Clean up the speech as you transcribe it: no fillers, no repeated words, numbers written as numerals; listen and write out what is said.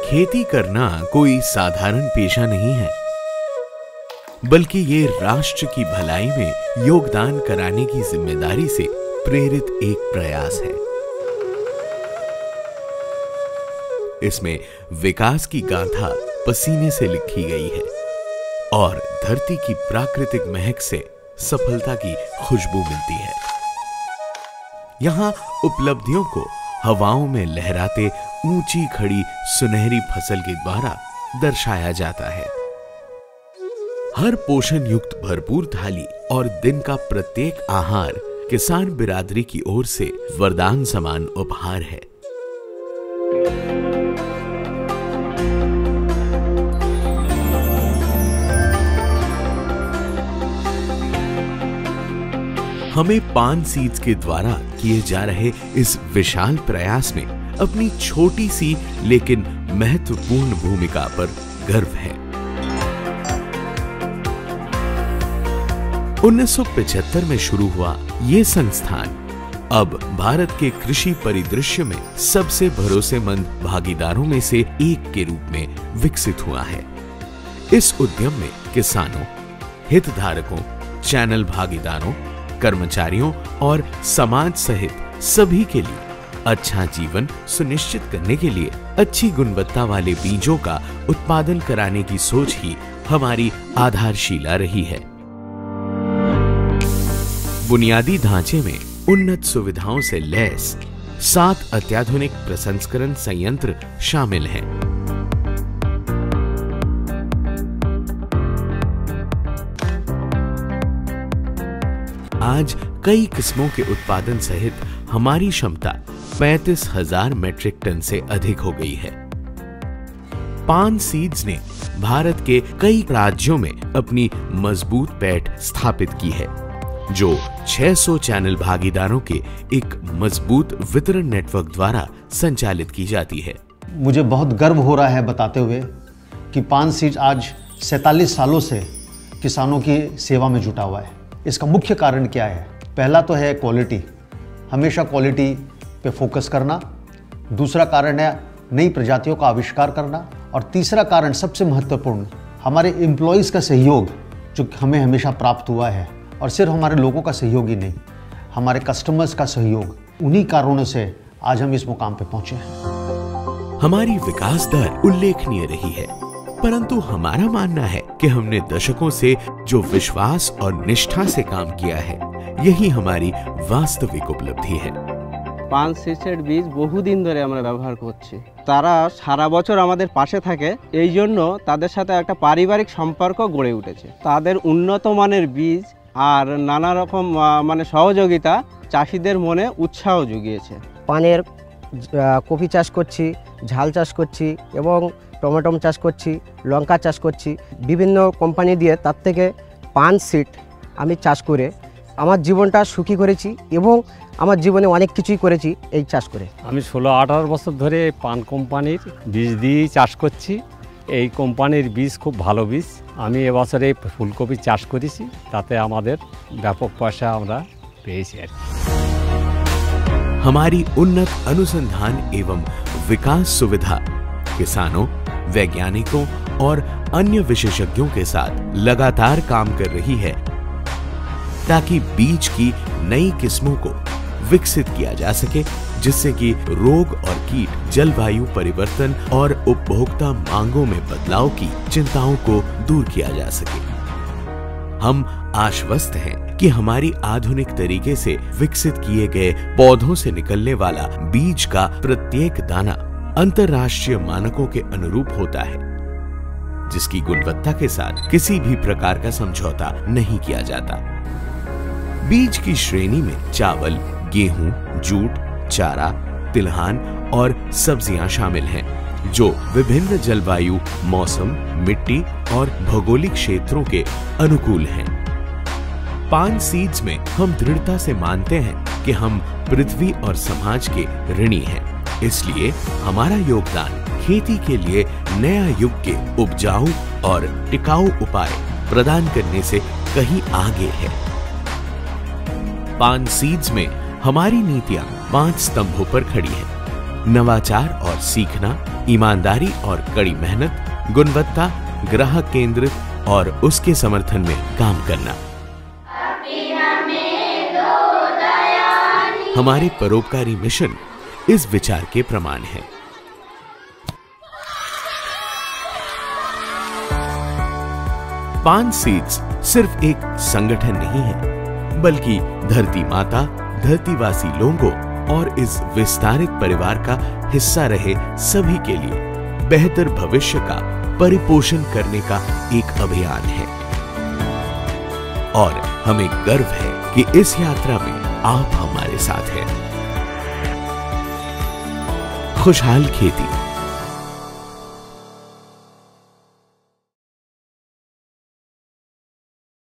खेती करना कोई साधारण पेशा नहीं है, बल्कि ये राष्ट्र की भलाई में योगदान कराने की जिम्मेदारी से प्रेरित एक प्रयास है। इसमें विकास की गाथा पसीने से लिखी गई है और धरती की प्राकृतिक महक से सफलता की खुशबू मिलती है। यहां उपलब्धियों को हवाओं में लहराते ऊंची खड़ी सुनहरी फसल के द्वारा दर्शाया जाता है। हर पोषण युक्त भरपूर थाली और दिन का प्रत्येक आहार किसान बिरादरी की ओर से वरदान समान उपहार है। हमें पान सीड्स के द्वारा किए जा रहे इस विशाल प्रयास में अपनी छोटी सी लेकिन महत्वपूर्ण भूमिका पर गर्व है। 1975 में शुरू हुआ ये संस्थान अब भारत के कृषि परिदृश्य में सबसे भरोसेमंद भागीदारों में से एक के रूप में विकसित हुआ है। इस उद्यम में किसानों, हितधारकों, चैनल भागीदारों, कर्मचारियों और समाज सहित सभी के लिए अच्छा जीवन सुनिश्चित करने के लिए अच्छी गुणवत्ता वाले बीजों का उत्पादन कराने की सोच ही हमारी आधारशिला रही है। बुनियादी ढांचे में उन्नत सुविधाओं से लैस 7 अत्याधुनिक प्रसंस्करण संयंत्र शामिल हैं। आज कई किस्मों के उत्पादन सहित हमारी क्षमता 35,000 मीट्रिक टन से अधिक हो गई है। पान सीड्स ने भारत के कई राज्यों में अपनी मजबूत पैठ स्थापित की है, जो 600 चैनल भागीदारों के एक मजबूत वितरण नेटवर्क द्वारा संचालित की जाती है। मुझे बहुत गर्व हो रहा है बताते हुए कि पान सीड्स आज 47 सालों से किसानों की सेवा में जुटा हुआ है। इसका मुख्य कारण क्या है? पहला तो है क्वालिटी, हमेशा क्वालिटी पे फोकस करना। दूसरा कारण है नई प्रजातियों का आविष्कार करना। और तीसरा कारण सबसे महत्वपूर्ण, हमारे एम्प्लॉयज़ का सहयोग जो हमें हमेशा प्राप्त हुआ है। और सिर्फ हमारे लोगों का सहयोग ही नहीं, हमारे कस्टमर्स का सहयोग, उन्हीं कारणों से आज हम इस मुकाम पे पहुंचे हैं। हमारी विकास दर उल्लेखनीय रही है, परंतु हमारा मानना है कि हमने दशकों से जो विश्वास और निष्ठा से काम किया है, यही हमारी वास्तविक उपलब्धि है। पान सीডের বীজ বহুদিন ধরে আমরা ব্যবহার করছি। তারা সারা বছর আমাদের পাশে থাকে, এই জন্য তাদের সাথে একটা পারিবারিক সম্পর্ক গড়ে উঠেছে। তাদের উন্নত মানের বীজ আর নানা রকম সহযোগিতা চাষিদের মনে উৎসাহ জুগিয়েছে। পানের কফি চাষ করছি, ঝাল চাষ করছি এবং টমেটো চাষ করছি, লঙ্কা চাষ করছি। বিভিন্ন কোম্পানি দিয়ে তার থেকে পান সিড আমি চাষ করে আমার জীবনটা সুখী করেছি এবং আমার জীবনে অনেক কিছুই করেছি এই চাষ করে। আমি 16-18 বছর ধরে পান কোম্পানির বীজ দিয়ে চাষ করছি। এই কোম্পানির বীজ খুব ভালো বীজ। আমি এবছরে ফুলকপি চাষ করেছি, তাতে আমাদের ব্যাপক পয়সা আমরা পেয়েছি। हमारी उन्नत अनुसंधान एवं विकास सुविधा किसानों, वैज्ञानिकों और अन्य विशेषज्ञों के साथ लगातार काम कर रही है ताकि बीज की नई किस्मों को विकसित किया जा सके, जिससे कि रोग और कीट, जलवायु परिवर्तन और उपभोक्ता मांगों में बदलाव की चिंताओं को दूर किया जा सके। हम आश्वस्त हैं कि हमारी आधुनिक तरीके से विकसित किए गए पौधों से निकलने वाला बीज का प्रत्येक दाना अंतर्राष्ट्रीय मानकों के अनुरूप होता है, जिसकी गुणवत्ता के साथ किसी भी प्रकार का समझौता नहीं किया जाता। बीज की श्रेणी में चावल, गेहूं, जूट, चारा, तिलहन और सब्जियां शामिल हैं, जो विभिन्न जलवायु, मौसम, मिट्टी और भौगोलिक क्षेत्रों के अनुकूल हैं। पान सीड्स में हम दृढ़ता से मानते हैं कि हम पृथ्वी और समाज के ऋणी हैं, इसलिए हमारा योगदान खेती के लिए नया युग के उपजाऊ और टिकाऊ उपाय प्रदान करने से कहीं आगे है। पान सीड्स में हमारी नीतियां 5 स्तंभों पर खड़ी हैं। नवाचार और सीखना, ईमानदारी और कड़ी मेहनत, गुणवत्ता, ग्राहक केंद्रित और उसके समर्थन में काम करना। हमारे परोपकारी मिशन इस विचार के प्रमाण है। पान सीड्स सिर्फ एक संगठन नहीं है, बल्कि धरती माता, धरतीवासी लोगों और इस विस्तारित परिवार का हिस्सा रहे सभी के लिए बेहतर भविष्य का परिपोषण करने का एक अभियान है। और हमें गर्व है कि इस यात्रा में आप हमारे साथ हैं। खुशहाल खेती।